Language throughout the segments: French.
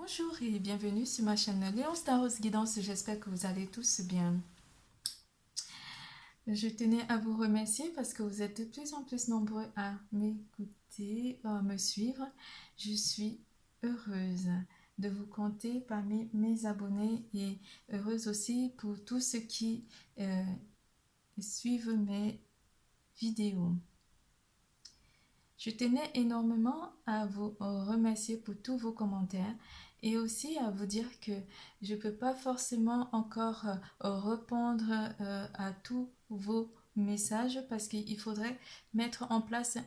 Bonjour et bienvenue sur ma chaîne Léon Staros Guidance, j'espère que vous allez tous bien. Je tenais à vous remercier parce que vous êtes de plus en plus nombreux à m'écouter, à me suivre. Je suis heureuse de vous compter parmi mes abonnés et heureuse aussi pour tous ceux qui suivent mes vidéos. Je tenais énormément à vous remercier pour tous vos commentaires et aussi à vous dire que je ne peux pas forcément encore répondre à tous vos messages parce qu'il faudrait mettre en place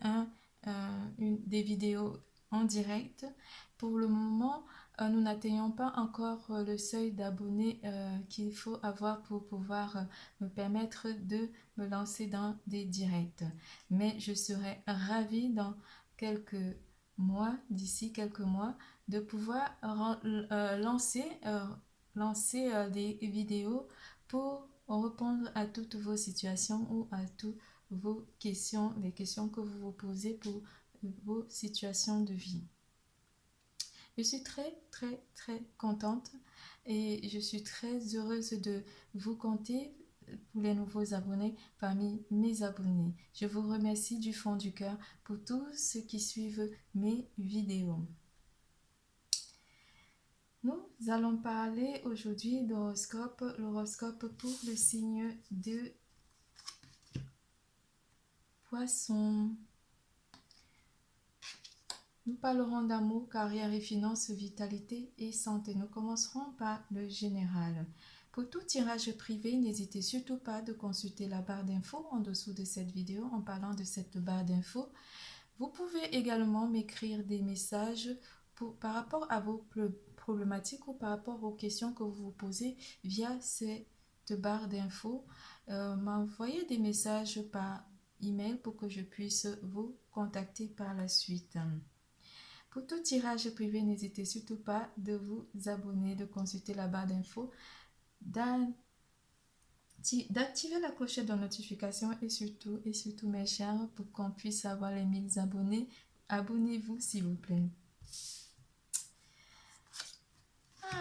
des vidéos en direct. Pour le moment, nous n'atteignons pas encore le seuil d'abonnés qu'il faut avoir pour pouvoir me permettre de me lancer dans des directs. Mais je serais ravie dans quelques mois, d'ici quelques mois, de pouvoir lancer des vidéos pour répondre à toutes vos situations ou à toutes vos questions, les questions que vous vous posez pour vos situations de vie. Je suis très contente et je suis très heureuse de vous compter pour les nouveaux abonnés parmi mes abonnés. Je vous remercie du fond du cœur pour tous ceux qui suivent mes vidéos. Nous allons parler aujourd'hui d'horoscope, l'horoscope pour le signe de Poisson. Nous parlerons d'amour, carrière et finances, vitalité et santé. Nous commencerons par le général. Pour tout tirage privé, n'hésitez surtout pas de consulter la barre d'infos en dessous de cette vidéo en parlant de cette barre d'infos. Vous pouvez également m'écrire des messages par rapport à vos problématiques ou par rapport aux questions que vous vous posez via cette barre d'infos. M'envoyer des messages par email pour que je puisse vous contacter par la suite. Pour tout tirage privé, n'hésitez surtout pas de vous abonner, de consulter la barre d'infos, d'activer la clochette de notification et surtout mes chers, pour qu'on puisse avoir les 1000 abonnés. Abonnez-vous s'il vous plaît.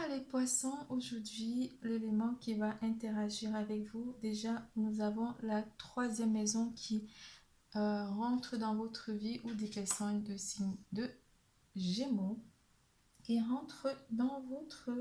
Les poissons, aujourd'hui, l'élément qui va interagir avec vous, déjà, nous avons la 3e maison qui rentre dans votre vie ou des personnes de signe de Gémeaux qui rentrent dans votre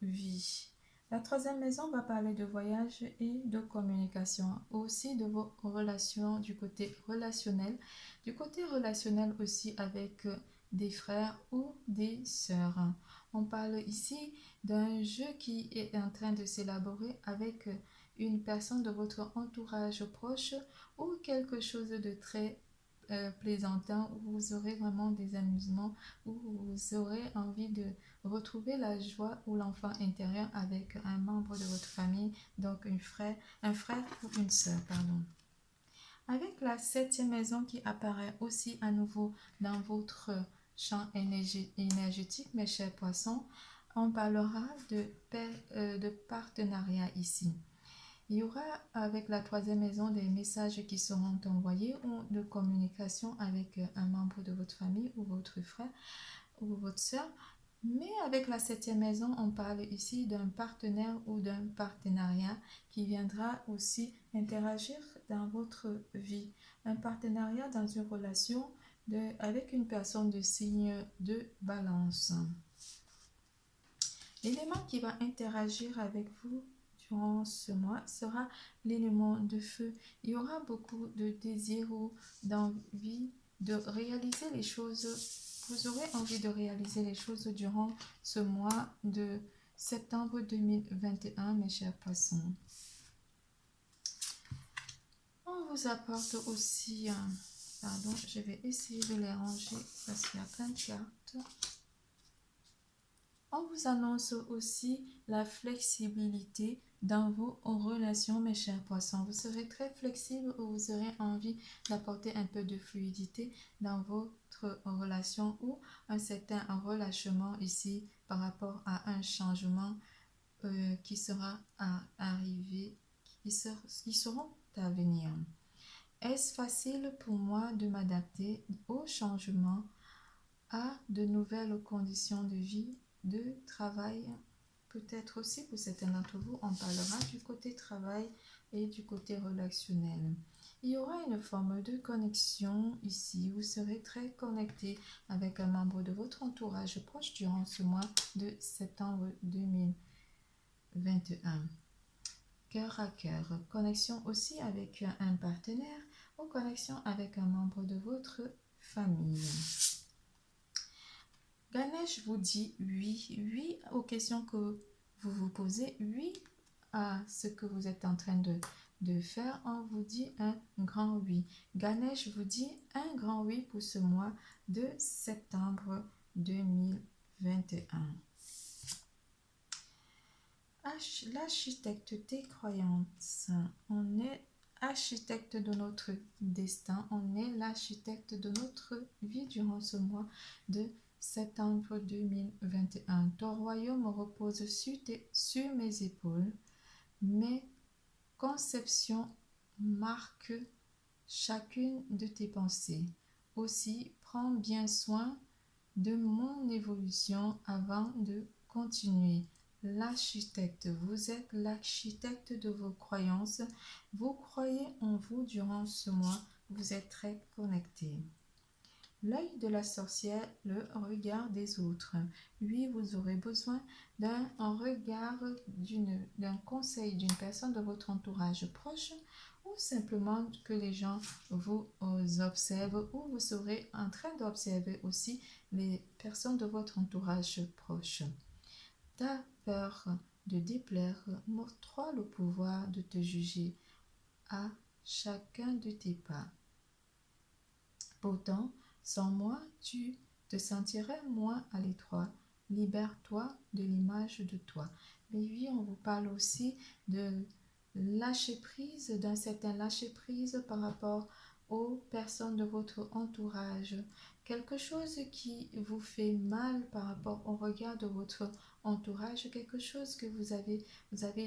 vie. La 3e maison va parler de voyage et de communication, aussi de vos relations du côté relationnel. Du côté relationnel aussi avec des frères ou des sœurs. On parle ici d'un jeu qui est en train de s'élaborer avec une personne de votre entourage proche ou quelque chose de très plaisantin où vous aurez vraiment des amusements, où vous aurez envie de retrouver la joie ou l'enfant intérieur avec un membre de votre famille, donc un frère ou une sœur, pardon. Avec la 7e maison qui apparaît aussi à nouveau dans votre champ énergétique, mes chers poissons, on parlera de partenariat ici. Il y aura avec la 3e maison des messages qui seront envoyés ou de communication avec un membre de votre famille ou votre frère ou votre soeur. Mais avec la 7e maison, on parle ici d'un partenaire ou d'un partenariat qui viendra aussi interagir dans votre vie. Un partenariat dans une relation avec une personne de signe de Balance. L'élément qui va interagir avec vous durant ce mois sera l'élément de feu. Il y aura beaucoup de désir ou d'envie de réaliser les choses. Vous aurez envie de réaliser les choses durant ce mois de septembre 2021, mes chers poissons. On vous apporte aussi, pardon, je vais essayer de les ranger parce qu'il y a plein de cartes. On vous annonce aussi la flexibilité dans vos relations, mes chers poissons. Vous serez très flexible ou vous aurez envie d'apporter un peu de fluidité dans votre relation ou un certain relâchement ici par rapport à un changement qui sera à arriver, qui seront à venir. Est-ce facile pour moi de m'adapter au changement, à de nouvelles conditions de vie de travail. Peut-être aussi pour certains d'entre vous, on parlera du côté travail et du côté relationnel. Il y aura une forme de connexion ici. Vous serez très connecté avec un membre de votre entourage proche durant ce mois de septembre 2021. Cœur à cœur. Connexion aussi avec un partenaire ou connexion avec un membre de votre famille. Ganesh vous dit oui aux questions que vous vous posez, oui à ce que vous êtes en train de faire. On vous dit un grand oui. Ganesh vous dit un grand oui pour ce mois de septembre 2021. L'architecte des croyances. On est architecte de notre destin. On est l'architecte de notre vie durant ce mois de septembre 2021. Ton royaume repose sur mes épaules. Mes conceptions marquent chacune de tes pensées. Aussi, prends bien soin de mon évolution avant de continuer. L'architecte, vous êtes l'architecte de vos croyances. Vous croyez en vous durant ce mois. Vous êtes très connecté. L'œil de la sorcière, le regard des autres. Oui, vous aurez besoin d'un regard, d'un conseil d'une personne de votre entourage proche ou simplement que les gens vous observent ou vous serez en train d'observer aussi les personnes de votre entourage proche. Ta peur de déplaire m'octroie le pouvoir de te juger à chacun de tes pas. Pourtant, sans moi, tu te sentirais moins à l'étroit. Libère-toi de l'image de toi. Mais oui, on vous parle aussi de lâcher prise, d'un certain lâcher prise par rapport aux personnes de votre entourage. Quelque chose qui vous fait mal par rapport au regard de votre entourage, quelque chose que vous avez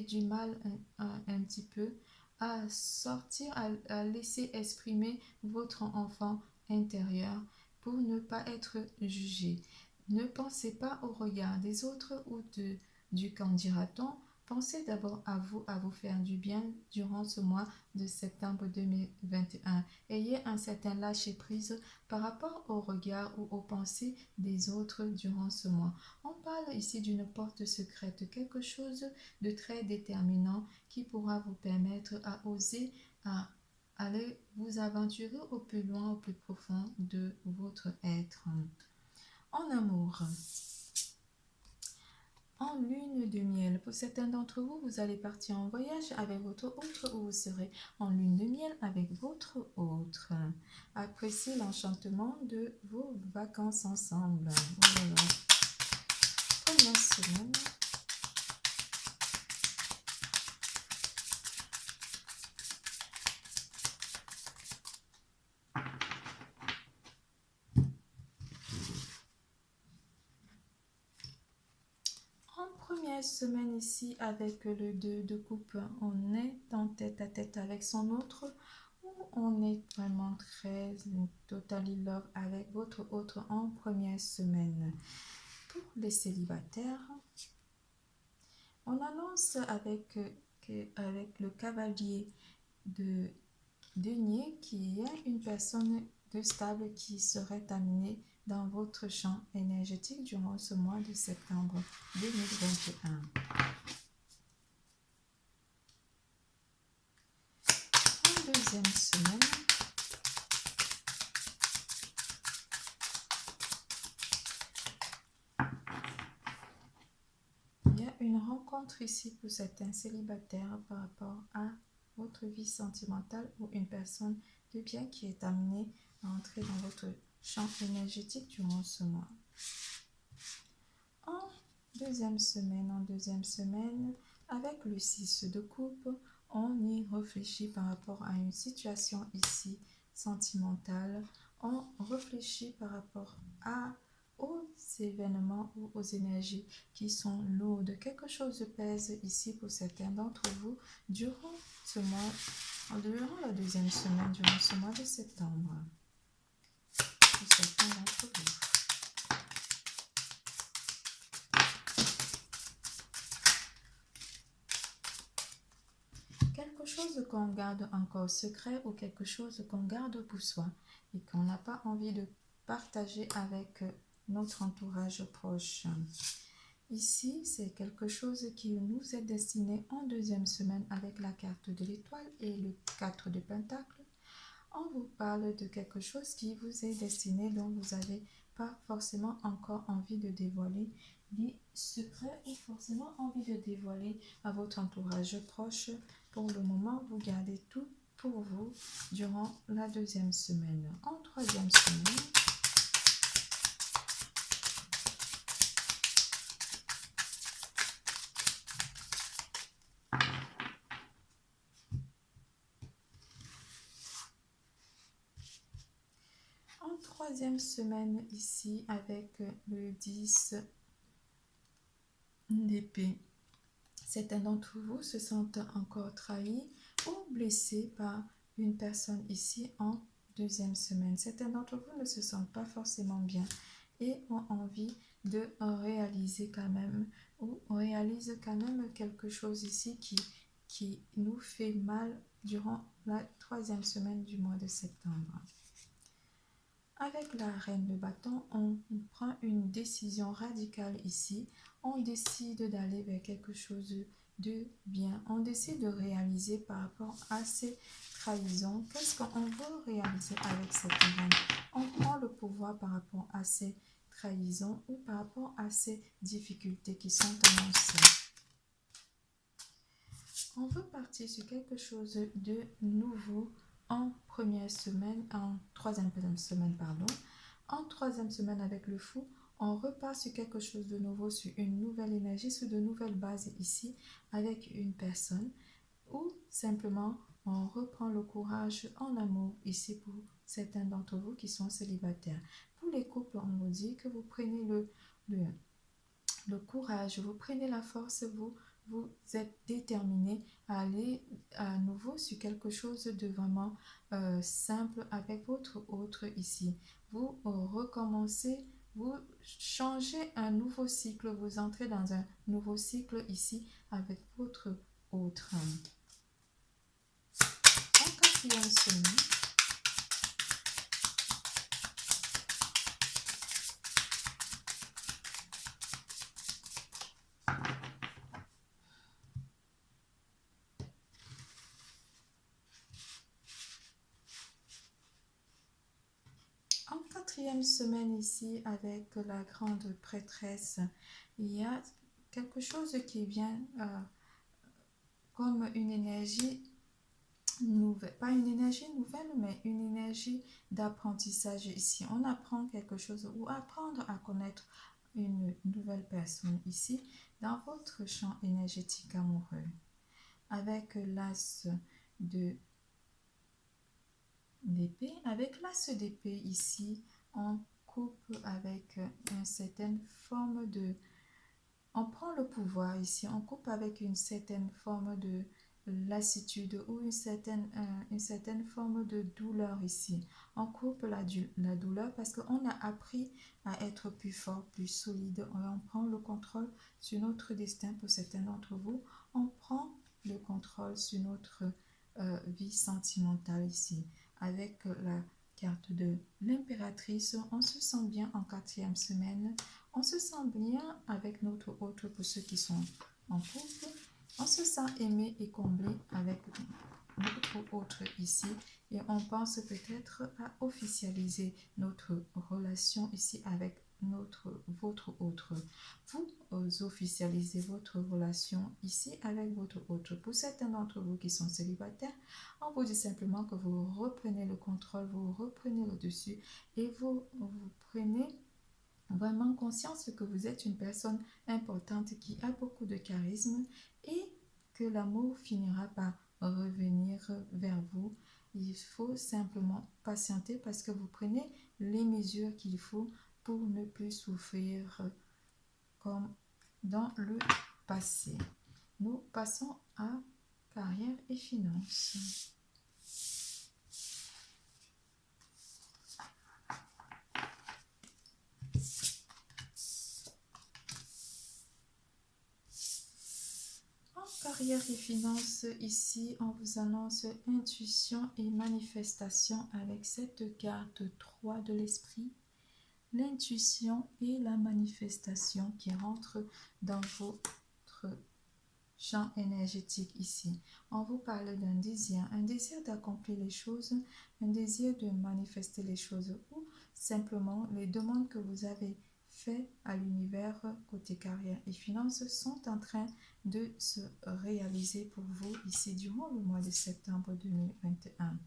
du mal un petit peu à sortir, à laisser exprimer votre enfant intérieur pour ne pas être jugé. Ne pensez pas au regard des autres ou du qu'en dira-t-on. Pensez d'abord à vous faire du bien durant ce mois de septembre 2021. Ayez un certain lâcher-prise par rapport au regard ou aux pensées des autres durant ce mois. On parle ici d'une porte secrète, quelque chose de très déterminant qui pourra vous permettre à oser, à allez vous aventurer au plus loin, au plus profond de votre être. En amour, en lune de miel, pour certains d'entre vous, vous allez partir en voyage avec votre autre ou vous serez en lune de miel avec votre autre. Appréciez l'enchantement de vos vacances ensemble. Voilà. Première semaine. Première semaine ici avec le 2 de coupe, on est en tête à tête avec son autre ou on est vraiment très totally love avec votre autre en première semaine. Pour les célibataires, on annonce avec le cavalier de denier qu'il y a une personne de stable qui serait amenée dans votre champ énergétique durant ce mois de septembre 2021. En deuxième semaine, il y a une rencontre ici pour certains célibataires par rapport à votre vie sentimentale ou une personne de bien qui est amenée à entrer dans votre champ énergétique durant ce mois. En deuxième semaine, avec le 6 de coupe, on y réfléchit par rapport à une situation ici sentimentale. On réfléchit par rapport aux événements ou aux énergies qui sont lourdes. Quelque chose pèse ici pour certains d'entre vous durant ce mois, durant la deuxième semaine, durant ce mois de septembre. Pour certains d'entre vous. chose qu'on garde encore secret ou quelque chose qu'on garde pour soi et qu'on n'a pas envie de partager avec notre entourage proche. Ici, c'est quelque chose qui nous est destiné en deuxième semaine avec la carte de l'étoile et le 4 de Pentacle. On vous parle de quelque chose qui vous est destiné, dont vous n'avez pas forcément encore envie de dévoiler des secrets ou forcément envie de dévoiler à votre entourage proche. Pour le moment, vous gardez tout pour vous durant la deuxième semaine. En troisième semaine, ici avec le 10 d'épée. Certains d'entre vous se sentent encore trahis ou blessés par une personne ici en deuxième semaine. Certains d'entre vous ne se sentent pas forcément bien et ont envie de réaliser quand même ou réalisent quand même quelque chose ici qui nous fait mal durant la troisième semaine du mois de septembre. Avec la reine de bâton, on prend une décision radicale ici. On décide d'aller vers quelque chose de bien. On décide de réaliser par rapport à ces trahisons. Qu'est-ce qu'on veut réaliser avec cette reine? On prend le pouvoir par rapport à ces trahisons ou par rapport à ces difficultés qui sont annoncées. On veut partir sur quelque chose de nouveau en troisième semaine, pardon. En troisième semaine avec le fou, on repart sur quelque chose de nouveau, sur une nouvelle énergie, sur de nouvelles bases ici avec une personne ou simplement on reprend le courage en amour ici pour certains d'entre vous qui sont célibataires. Pour les couples, on vous dit que vous prenez le courage, vous prenez la force, vous êtes déterminé à aller à nouveau sur quelque chose de vraiment simple avec votre autre ici. Vous recommencez, vous changez un nouveau cycle, vous entrez dans un nouveau cycle ici avec votre autre. En quatrième semaine, ici avec la grande prêtresse, il y a quelque chose qui vient comme une énergie nouvelle, pas une énergie nouvelle, mais une énergie d'apprentissage ici. On apprend quelque chose ou apprendre à connaître une nouvelle personne ici dans votre champ énergétique amoureux. Avec l'as d'épée, ici, on coupe avec une certaine forme de... On prend le pouvoir ici, on coupe avec une certaine forme de lassitude ou une certaine forme de douleur ici. On coupe la douleur parce qu'on a appris à être plus fort, plus solide. On prend le contrôle sur notre destin pour certains d'entre vous. On prend le contrôle sur notre vie sentimentale ici. Avec la carte de l'impératrice, on se sent bien en quatrième semaine. On se sent bien avec notre autre pour ceux qui sont en couple. On se sent aimé et comblé avec notre autre ici. Et on pense peut-être à officialiser notre relation ici avec votre autre. Vous officialisez votre relation ici avec votre autre. Pour certains d'entre vous qui sont célibataires, on vous dit simplement que vous reprenez le contrôle, vous reprenez le dessus et vous prenez vraiment conscience que vous êtes une personne importante qui a beaucoup de charisme et que l'amour finira par revenir vers vous. Il faut simplement patienter parce que vous prenez les mesures qu'il faut pour ne plus souffrir comme dans le passé. Nous passons à carrière et finances. Carrière et finances, ici, on vous annonce intuition et manifestation avec cette carte 3 de l'esprit. L'intuition et la manifestation qui rentrent dans votre champ énergétique ici. On vous parle d'un désir d'accomplir les choses, un désir de manifester les choses ou simplement les demandes que vous avez faites à l'univers côté carrière et finances sont en train de se réaliser pour vous ici durant le mois de septembre 2021.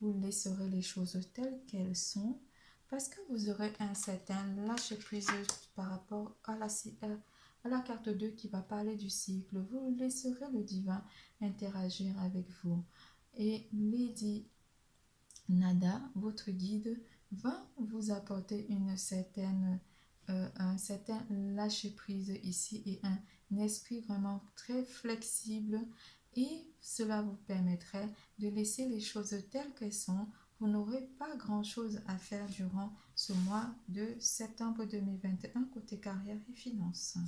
Vous laisserez les choses telles qu'elles sont parce que vous aurez un certain lâcher-prise par rapport à la carte 2 qui va parler du cycle. Vous laisserez le divin interagir avec vous. Et Lady Nada, votre guide, va vous apporter un certain lâcher-prise ici et un esprit vraiment très flexible et cela vous permettrait de laisser les choses telles qu'elles sont. Vous n'aurez pas grand-chose à faire durant ce mois de septembre 2021 côté carrière et finances.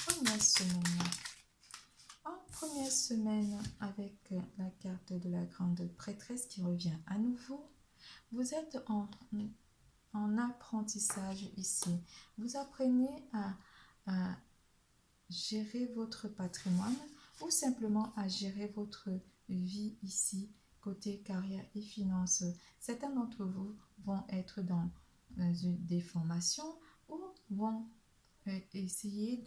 Première semaine. En première semaine, avec la carte de la grande prêtresse qui revient à nouveau, vous êtes en apprentissage ici. Vous apprenez à gérer votre patrimoine ou simplement à gérer votre vie ici, côté carrière et finances. Certains d'entre vous vont être dans des formations ou vont essayer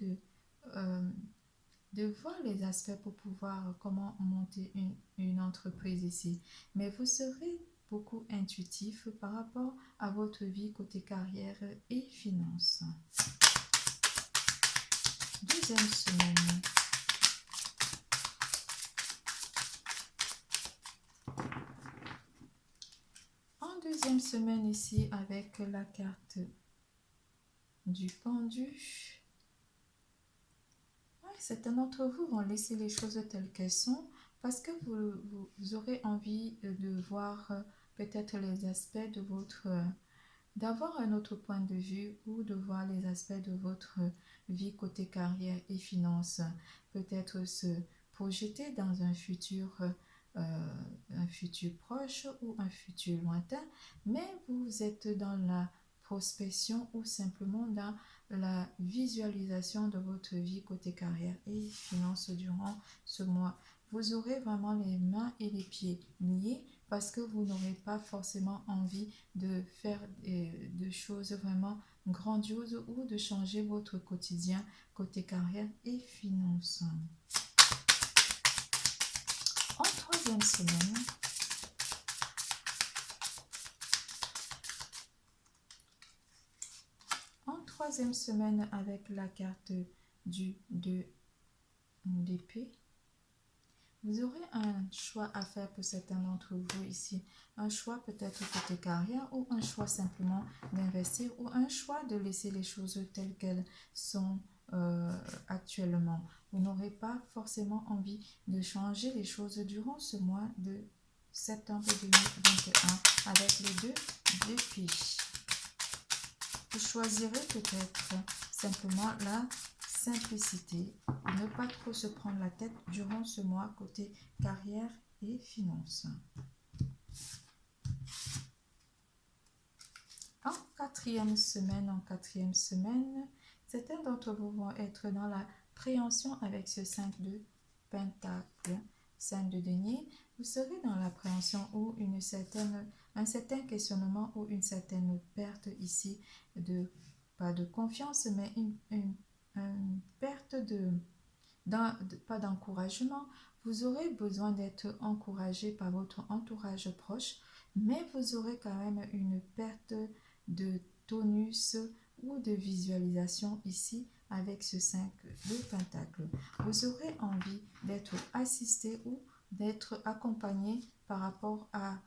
de voir les aspects pour pouvoir comment monter une entreprise ici. Mais vous serez beaucoup intuitif par rapport à votre vie côté carrière et finances. Deuxième semaine. En deuxième semaine ici avec la carte du pendu. Certains d'entre vous vont laisser les choses telles qu'elles sont parce que vous aurez envie de voir peut-être les aspects de d'avoir un autre point de vue ou de voir les aspects de votre vie côté carrière et finances. Peut-être se projeter dans un futur proche ou un futur lointain, mais vous êtes dans la prospection ou simplement dans la visualisation de votre vie côté carrière et finances durant ce mois. Vous aurez vraiment les mains et les pieds liés parce que vous n'aurez pas forcément envie de faire de choses vraiment grandioses ou de changer votre quotidien côté carrière et finances. En troisième semaine, avec la carte du 2 d'épée, vous aurez un choix à faire pour certains d'entre vous ici. Un choix peut-être côté carrière ou un choix simplement d'investir ou un choix de laisser les choses telles qu'elles sont actuellement. Vous n'aurez pas forcément envie de changer les choses durant ce mois de septembre 2021 avec les deux d'épée. Vous choisirez peut-être simplement la simplicité, ne pas trop se prendre la tête durant ce mois côté carrière et finances. En quatrième semaine, certains d'entre vous vont être dans la préhension avec ce 5 de Pentacle, 5 de denier. Vous serez dans l'appréhension ou un certain questionnement ou une certaine perte ici pas de confiance, mais une perte pas d'encouragement. Vous aurez besoin d'être encouragé par votre entourage proche, mais vous aurez quand même une perte de tonus ou de visualisation ici avec ce 5 de Pentacle. Vous aurez envie d'être assisté ou d'être accompagné par rapport à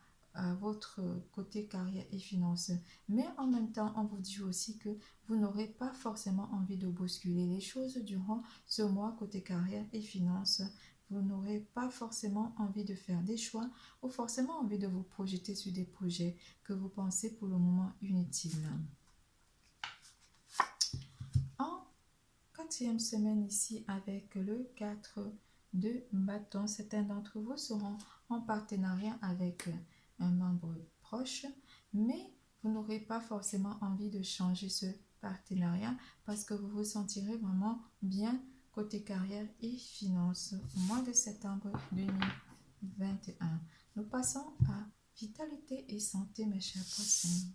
votre côté carrière et finances. Mais en même temps, on vous dit aussi que vous n'aurez pas forcément envie de bousculer les choses durant ce mois côté carrière et finances. Vous n'aurez pas forcément envie de faire des choix ou forcément envie de vous projeter sur des projets que vous pensez pour le moment inutiles. En quatrième semaine ici avec le 4 de bâton, certains d'entre vous seront en partenariat avec un membre proche, mais vous n'aurez pas forcément envie de changer ce partenariat parce que vous vous sentirez vraiment bien côté carrière et finances au mois de septembre 2021. Nous passons à vitalité et santé, mes chers poissons.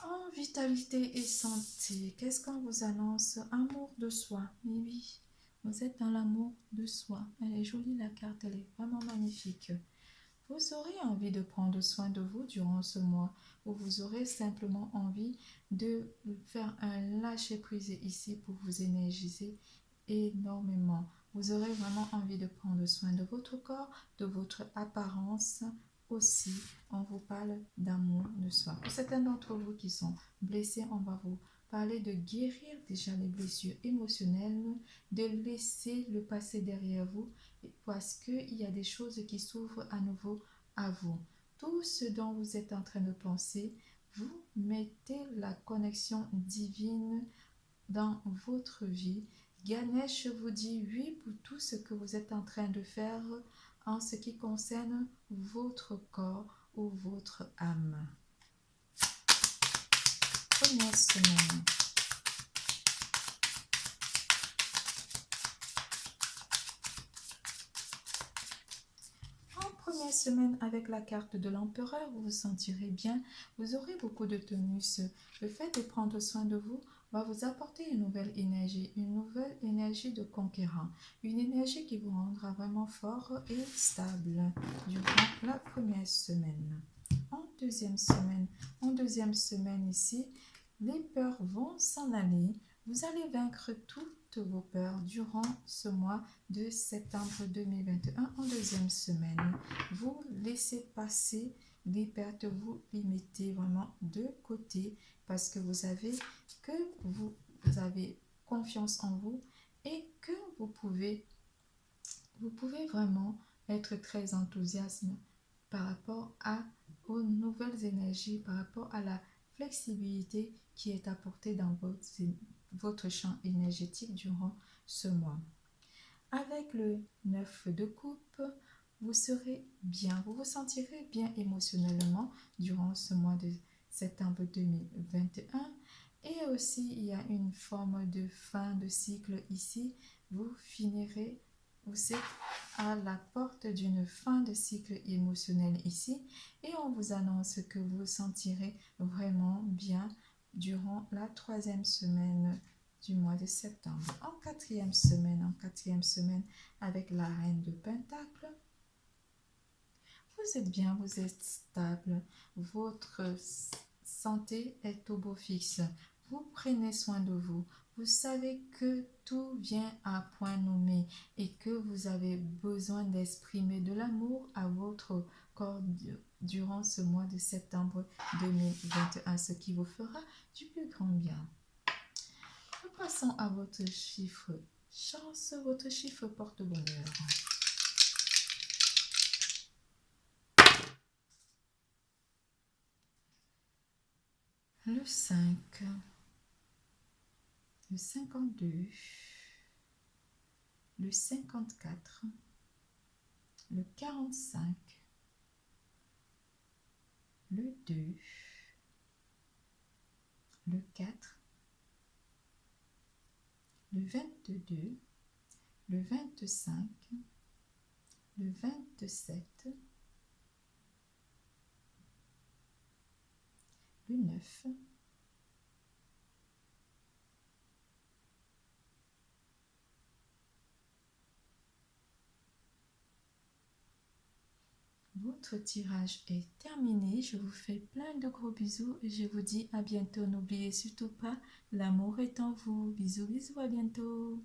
En vitalité et santé, qu'est-ce qu'on vous annonce? Amour de soi. Mais oui, vous êtes dans l'amour de soi. Elle est jolie, la carte, elle est vraiment magnifique. Vous aurez envie de prendre soin de vous durant ce mois où vous aurez simplement envie de faire un lâcher-prise ici pour vous énergiser énormément. Vous aurez vraiment envie de prendre soin de votre corps, de votre apparence aussi. On vous parle d'amour de soi. Pour certains d'entre vous qui sont blessés, on va vous parler de guérir déjà les blessures émotionnelles, de laisser le passé derrière vous parce qu'il y a des choses qui s'ouvrent à nouveau à vous. Tout ce dont vous êtes en train de penser, vous mettez la connexion divine dans votre vie. Ganesh vous dit oui pour tout ce que vous êtes en train de faire en ce qui concerne votre corps ou votre âme. Première semaine. Première semaine avec la carte de l'empereur, vous vous sentirez bien, vous aurez beaucoup de tonus. Le fait de prendre soin de vous va vous apporter une nouvelle énergie de conquérant, une énergie qui vous rendra vraiment fort et stable durant la première semaine. En deuxième semaine ici, les peurs vont s'en aller. Vous allez vaincre toutes vos peurs durant ce mois de septembre 2021 en deuxième semaine. Vous laissez passer les pertes, vous les mettez vraiment de côté parce que vous avez confiance en vous et que vous pouvez vraiment être très enthousiaste par rapport aux nouvelles énergies, par rapport à la flexibilité qui est apportée dans votre champ énergétique durant ce mois. Avec le 9 de coupe, vous serez bien, vous vous sentirez bien émotionnellement durant ce mois de septembre 2021. Et aussi, il y a une forme de fin de cycle ici. Vous êtes à la porte d'une fin de cycle émotionnel ici. Et on vous annonce que vous vous sentirez vraiment bien durant la troisième semaine du mois de septembre. En quatrième semaine avec la reine de Pentacle, vous êtes bien, vous êtes stable, votre santé est au beau fixe, vous prenez soin de vous, vous savez que tout vient à point nommé et que vous avez besoin d'exprimer de l'amour à votre corps durant ce mois de septembre 2021, ce qui vous fera du plus grand bien. Passons à votre chiffre chance, votre chiffre porte-bonheur. Le 5, le 52, le 54, le 45, le 2, le 4, le 22, le 25, le 27, le 9, votre tirage est terminé. Je vous fais plein de gros bisous et je vous dis à bientôt. N'oubliez surtout pas, l'amour est en vous. Bisous, bisous, à bientôt.